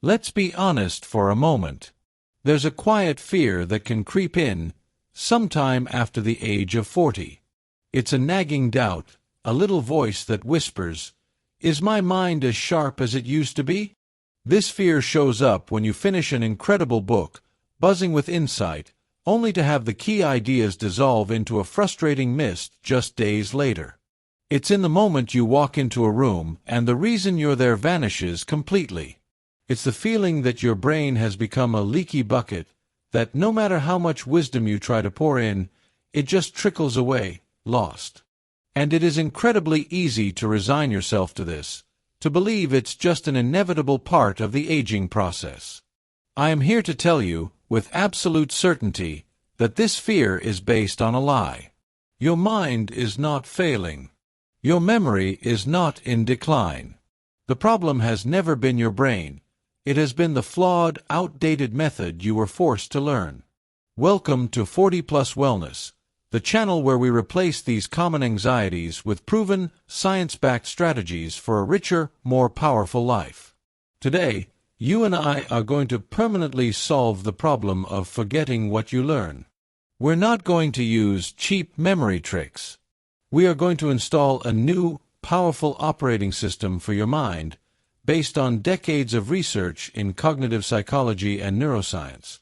Let's be honest for a moment. There's a quiet fear that can creep in, sometime after the age of 40. It's a nagging doubt, a little voice that whispers, "Is my mind as sharp as it used to be?" This fear shows up when you finish an incredible book, buzzing with insight, only to have the key ideas dissolve into a frustrating mist just days later. It's in the moment you walk into a room and the reason you're there vanishes completely. It's the feeling that your brain has become a leaky bucket, that no matter how much wisdom you try to pour in, it just trickles away, lost. And it is incredibly easy to resign yourself to this, to believe it's just an inevitable part of the aging process. I am here to tell you, with absolute certainty, that this fear is based on a lie. Your mind is not failing. Your memory is not in decline. The problem has never been your brain. It has been the flawed, outdated method you were forced to learn. Welcome to 40 Plus Wellness, the channel where we replace these common anxieties with proven, science-backed strategies for a richer, more powerful life. Today, you and I are going to permanently solve the problem of forgetting what you learn. We're not going to use cheap memory tricks. We are going to install a new, powerful operating system for your mind, based on decades of research in cognitive psychology and neuroscience.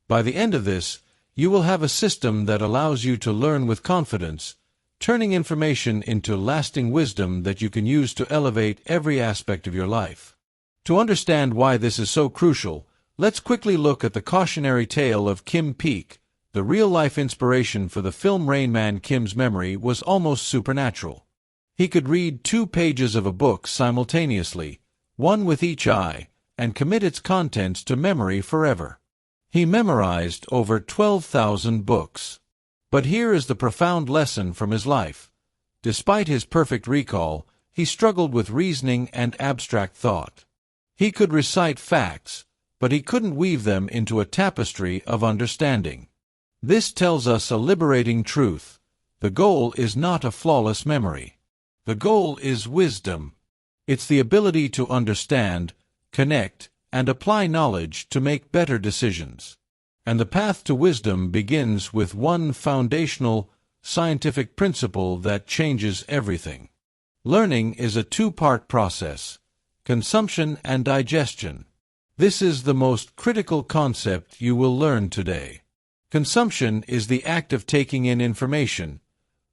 By the end of this, you will have a system that allows you to learn with confidence, turning information into lasting wisdom that you can use to elevate every aspect of your life. To understand why this is so crucial, let's quickly look at the cautionary tale of Kim Peek. The real-life inspiration for the film Rain Man. Kim's memory was almost supernatural. He could read 2 pages of a book simultaneously, one with each eye, and commit its contents to memory forever. He memorized over 12,000 books. But here is the profound lesson from his life. Despite his perfect recall, he struggled with reasoning and abstract thought. He could recite facts, but he couldn't weave them into a tapestry of understanding. This tells us a liberating truth. The goal is not a flawless memory. The goal is wisdom. It's the ability to understand, connect, and apply knowledge to make better decisions. And the path to wisdom begins with one foundational, scientific principle that changes everything. Learning is a 2-part process: consumption and digestion. This is the most critical concept you will learn today. Consumption is the act of taking in information,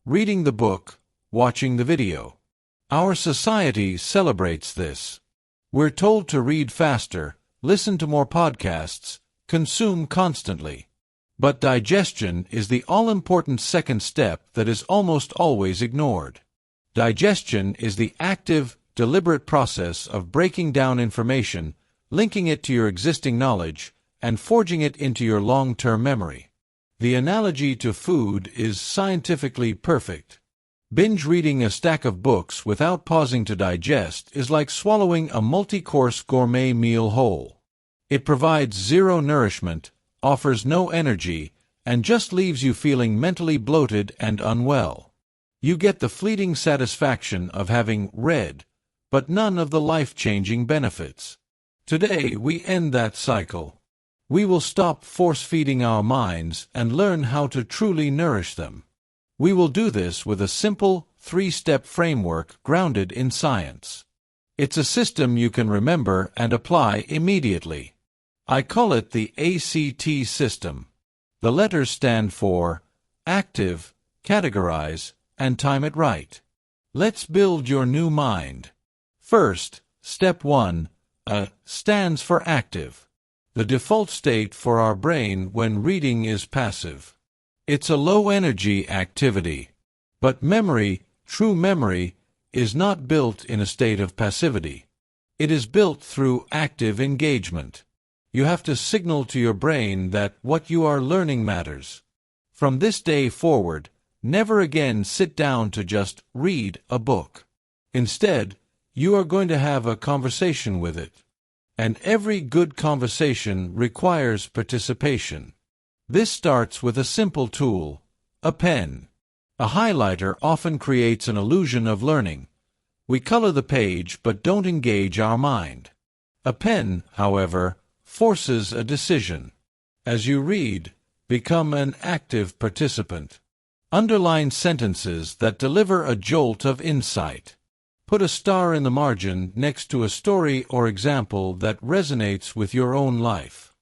reading the book, watching the video. Our society celebrates this. We're told to read faster, listen to more podcasts, consume constantly. But digestion is the all-important second step that is almost always ignored. Digestion is the active, deliberate process of breaking down information, linking it to your existing knowledge, and forging it into your long-term memory. The analogy to food is scientifically perfect. Binge reading a stack of books without pausing to digest is like swallowing a multi-course gourmet meal whole. It provides zero nourishment, offers no energy, and just leaves you feeling mentally bloated and unwell. You get the fleeting satisfaction of having read, but none of the life-changing benefits. Today we end that cycle. We will stop force-feeding our minds and learn how to truly nourish them. We will do this with a simple, 3-step framework grounded in science. It's a system you can remember and apply immediately. I call it the A.C.T system. The letters stand for active, categorize, and time it right. Let's build your new mind. First, step 1, A stands for active. The default state for our brain when reading is passive. It's a low-energy activity. But memory, true memory, is not built in a state of passivity. It is built through active engagement. You have to signal to your brain that what you are learning matters. From this day forward, never again sit down to just read a book. Instead, you are going to have a conversation with it. And every good conversation requires participation. This starts with a simple tool, a pen. A highlighter often creates an illusion of learning. We color the page but don't engage our mind. A pen, however, forces a decision. As you read, become an active participant. Underline sentences that deliver a jolt of insight. Put a star in the margin next to a story or example that resonates with your own life.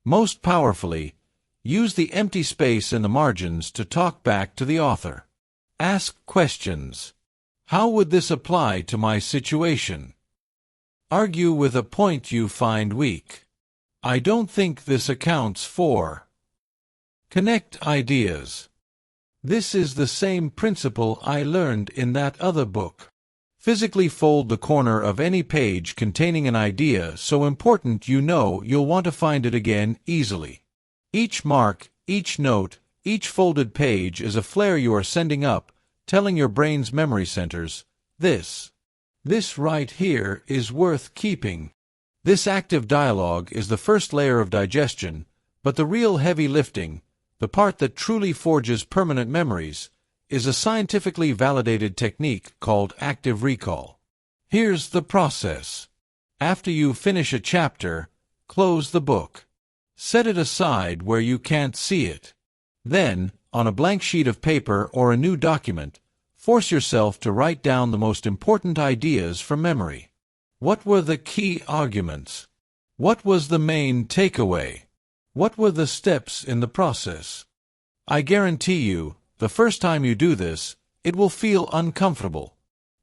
Most powerfully, use the empty space in the margins to talk back to the author. Ask questions. How would this apply to my situation? Argue with a point you find weak. I don't think this accounts for. Connect ideas. This is the same principle I learned in that other book. Physically fold the corner of any page containing an idea so important you know you'll want to find it again easily. Each mark, each note, each folded page is a flare you are sending up, telling your brain's memory centers, this right here is worth keeping. This active dialogue is the first layer of digestion, but the real heavy lifting, the part that truly forges permanent memories, is a scientifically validated technique called active recall. Here's the process. After you finish a chapter, close the book. Set it aside where you can't see it. Then, on a blank sheet of paper or a new document, force yourself to write down the most important ideas from memory. What were the key arguments? What was the main takeaway? What were the steps in the process? I guarantee you, the first time you do this, it will feel uncomfortable.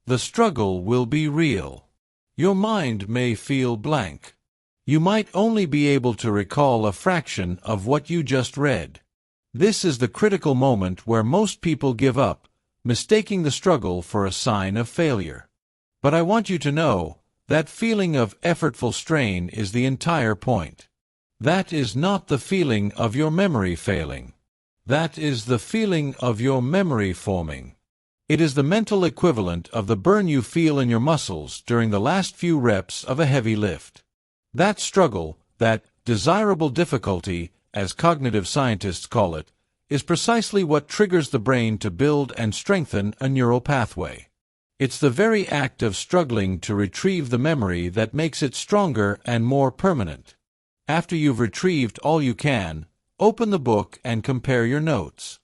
The struggle will be real. Your mind may feel blank. You might only be able to recall a fraction of what you just read. This is the critical moment where most people give up, mistaking the struggle for a sign of failure. But I want you to know, that feeling of effortful strain is the entire point. That is not the feeling of your memory failing. That is the feeling of your memory forming. It is the mental equivalent of the burn you feel in your muscles during the last few reps of a heavy lift. That struggle, that desirable difficulty, as cognitive scientists call it, is precisely what triggers the brain to build and strengthen a neural pathway. It's the very act of struggling to retrieve the memory that makes it stronger and more permanent. After you've retrieved all you can, open the book and compare your notes.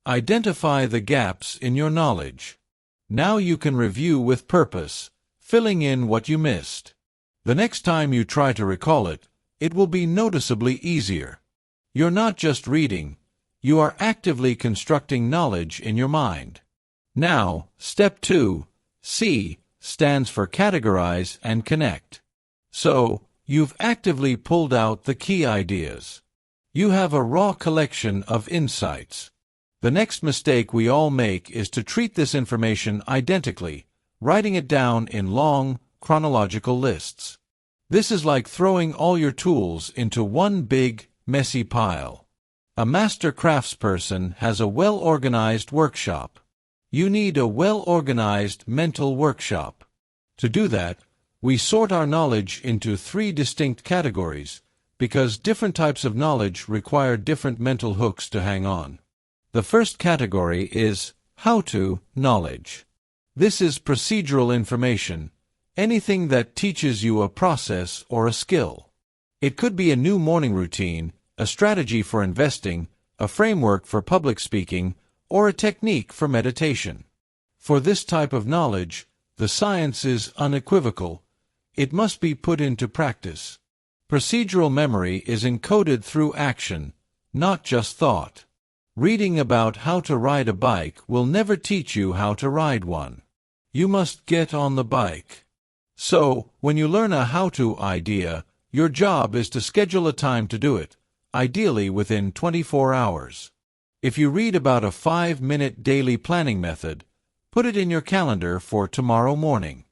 Identify the gaps in your knowledge. Now you can review with purpose, filling in what you missed. The next time you try to recall it, it will be noticeably easier. You're not just reading, you are actively constructing knowledge in your mind. Now, step 2, C, stands for categorize and connect. So, you've actively pulled out the key ideas. You have a raw collection of insights. The next mistake we all make is to treat this information identically, writing it down in long, chronological lists. This is like throwing all your tools into one big, messy pile. A master craftsperson has a well-organized workshop. You need a well-organized mental workshop. To do that, we sort our knowledge into 3 distinct categories, because different types of knowledge require different mental hooks to hang on. The first category is how-to knowledge. This is procedural information, anything that teaches you a process or a skill. It could be a new morning routine, a strategy for investing, a framework for public speaking, or a technique for meditation. For this type of knowledge, the science is unequivocal. It must be put into practice. Procedural memory is encoded through action, not just thought. Reading about how to ride a bike will never teach you how to ride one. You must get on the bike. So, when you learn a how-to idea, your job is to schedule a time to do it, ideally within 24 hours. If you read about a 5-minute daily planning method, put it in your calendar for tomorrow morning.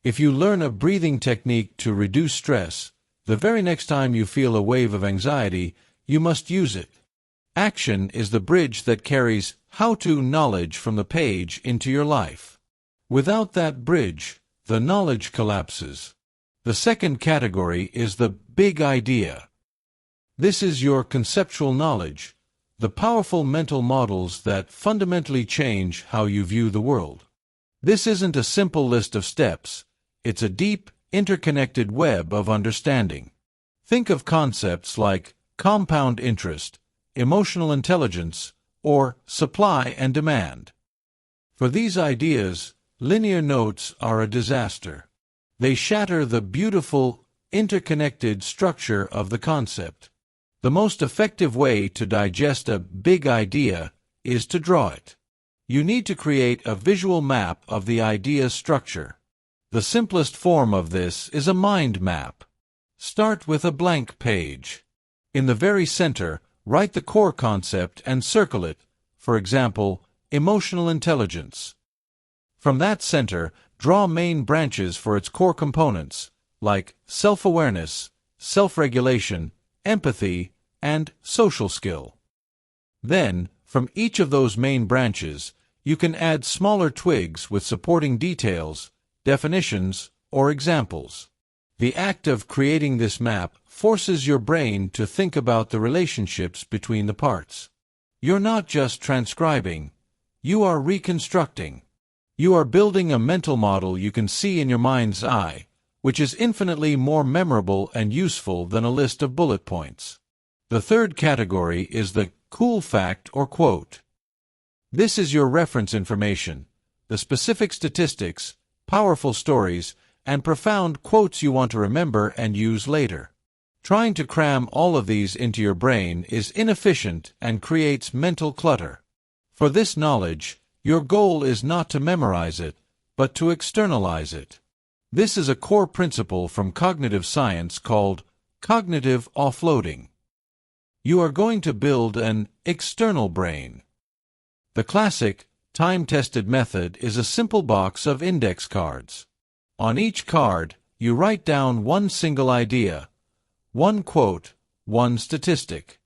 If you learn a breathing technique to reduce stress, the very next time you feel a wave of anxiety, you must use it. Action is the bridge that carries how-to knowledge from the page into your life. Without that bridge, the knowledge collapses. The second category is the big idea. This is your conceptual knowledge, the powerful mental models that fundamentally change how you view the world. This isn't a simple list of steps, it's a deep, interconnected web of understanding. Think of concepts like compound interest, emotional intelligence, or supply and demand. For these ideas, linear notes are a disaster. They shatter the beautiful, interconnected structure of the concept. The most effective way to digest a big idea is to draw it. You need to create a visual map of the idea's structure. The simplest form of this is a mind map. Start with a blank page. In the very center, write the core concept and circle it, for example, emotional intelligence. From that center, draw main branches for its core components, like self-awareness, self-regulation, empathy, and social skill. Then, from each of those main branches, you can add smaller twigs with supporting details, definitions, or examples. The act of creating this map forces your brain to think about the relationships between the parts. You're not just transcribing, you are reconstructing. You are building a mental model you can see in your mind's eye, which is infinitely more memorable and useful than a list of bullet points. The third category is the cool fact or quote. This is your reference information, the specific statistics, powerful stories, and profound quotes you want to remember and use later. Trying to cram all of these into your brain is inefficient and creates mental clutter. For this knowledge, your goal is not to memorize it, but to externalize it. This is a core principle from cognitive science called cognitive offloading. You are going to build an external brain. The classic, time-tested method is a simple box of index cards. On each card, you write down one single idea, one quote, one statistic.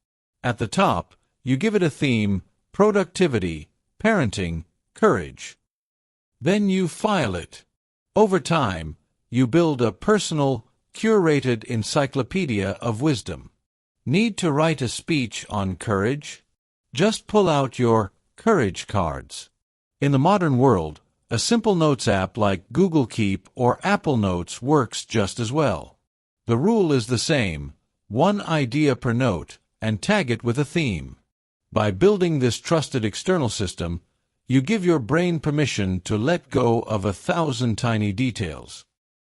At the top, you give it a theme: productivity, parenting, courage. Then you file it. Over time, you build a personal, curated encyclopedia of wisdom. Need to write a speech on courage? Just pull out your courage cards. In the modern world, a simple notes app like Google Keep or Apple Notes works just as well. The rule is the same: one idea per note, and tag it with a theme. By building this trusted external system, you give your brain permission to let go of 1,000 tiny details.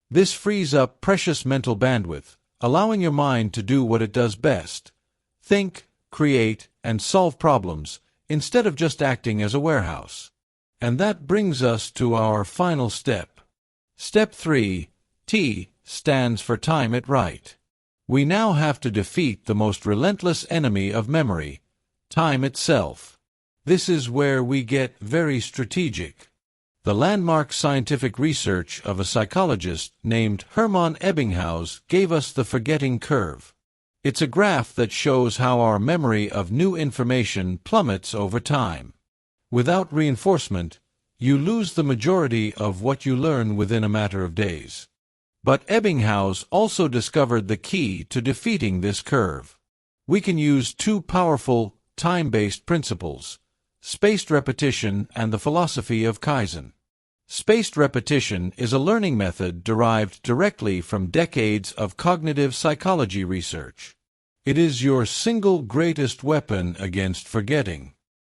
This frees up precious mental bandwidth, allowing your mind to do what it does best: think, create, and solve problems, instead of just acting as a warehouse. And that brings us to our final step. Step 3, T, stands for time it right. We now have to defeat the most relentless enemy of memory, time itself. This is where we get very strategic. The landmark scientific research of a psychologist named Hermann Ebbinghaus gave us the forgetting curve. It's a graph that shows how our memory of new information plummets over time. Without reinforcement, you lose the majority of what you learn within a matter of days. But Ebbinghaus also discovered the key to defeating this curve. We can use two powerful, time-based principles: spaced repetition and the philosophy of Kaizen. Spaced repetition is a learning method derived directly from decades of cognitive psychology research. It is your single greatest weapon against forgetting.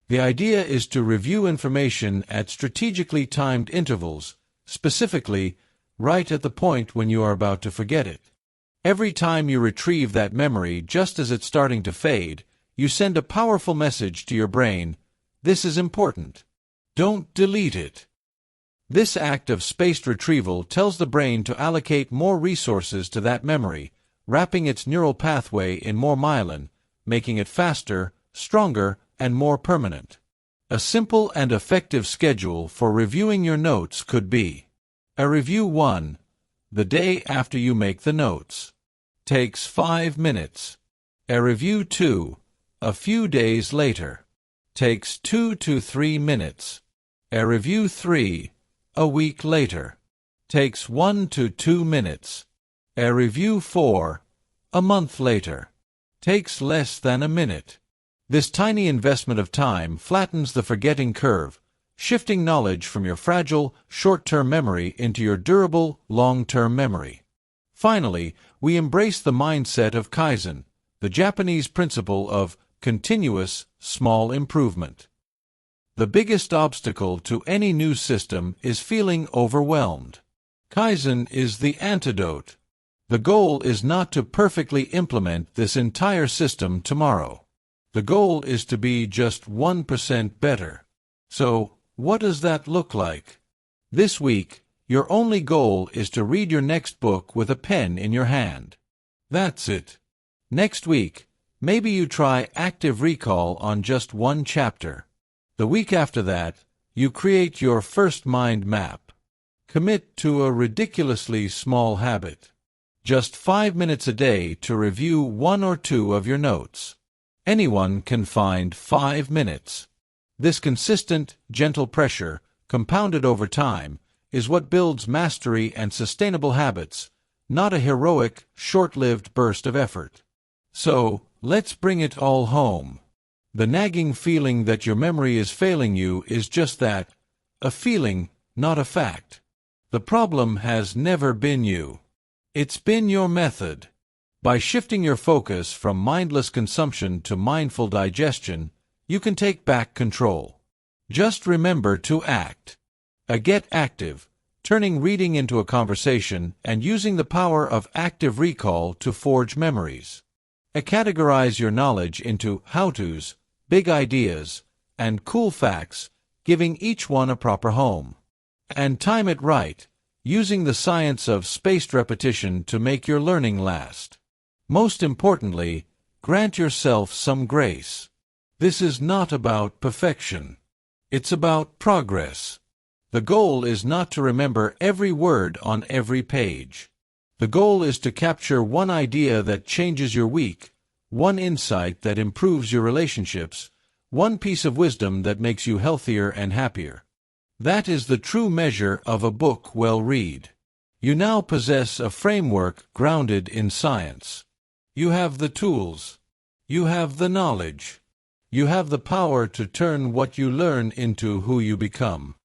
The idea is to review information at strategically timed intervals, specifically, right at the point when you are about to forget it. Every time you retrieve that memory just as it's starting to fade, you send a powerful message to your brain: this is important. Don't delete it. This act of spaced retrieval tells the brain to allocate more resources to that memory, wrapping its neural pathway in more myelin, making it faster, stronger, and more permanent. A simple and effective schedule for reviewing your notes could be: a review 1, the day after you make the notes. Takes 5 minutes. A review 2, a few days later. Takes 2 to 3 minutes. A review 3, a week later. Takes 1 to 2 minutes. A review 4, a month later. Takes less than a minute. This tiny investment of time flattens the forgetting curve, shifting knowledge from your fragile, short-term memory into your durable, long-term memory. Finally, we embrace the mindset of Kaizen, the Japanese principle of continuous, small improvement. The biggest obstacle to any new system is feeling overwhelmed. Kaizen is the antidote. The goal is not to perfectly implement this entire system tomorrow. The goal is to be just 1% better. So, what does that look like? This week, your only goal is to read your next book with a pen in your hand. That's it. Next week, maybe you try active recall on just one chapter. The week after that, you create your first mind map. Commit to a ridiculously small habit. Just 5 minutes a day to review 1 or 2 of your notes. Anyone can find 5 minutes. This consistent, gentle pressure, compounded over time, is what builds mastery and sustainable habits, not a heroic, short-lived burst of effort. So, let's bring it all home. The nagging feeling that your memory is failing you is just that, a feeling, not a fact. The problem has never been you. It's been your method. By shifting your focus from mindless consumption to mindful digestion, you can take back control. Just remember to act. Get active, turning reading into a conversation and using the power of active recall to forge memories. Categorize your knowledge into how-tos, big ideas, and cool facts, giving each one a proper home. And time it right, using the science of spaced repetition to make your learning last. Most importantly, grant yourself some grace. This is not about perfection. It's about progress. The goal is not to remember every word on every page. The goal is to capture one idea that changes your week, one insight that improves your relationships, one piece of wisdom that makes you healthier and happier. That is the true measure of a book well read. You now possess a framework grounded in science. You have the tools. You have the knowledge. You have the power to turn what you learn into who you become.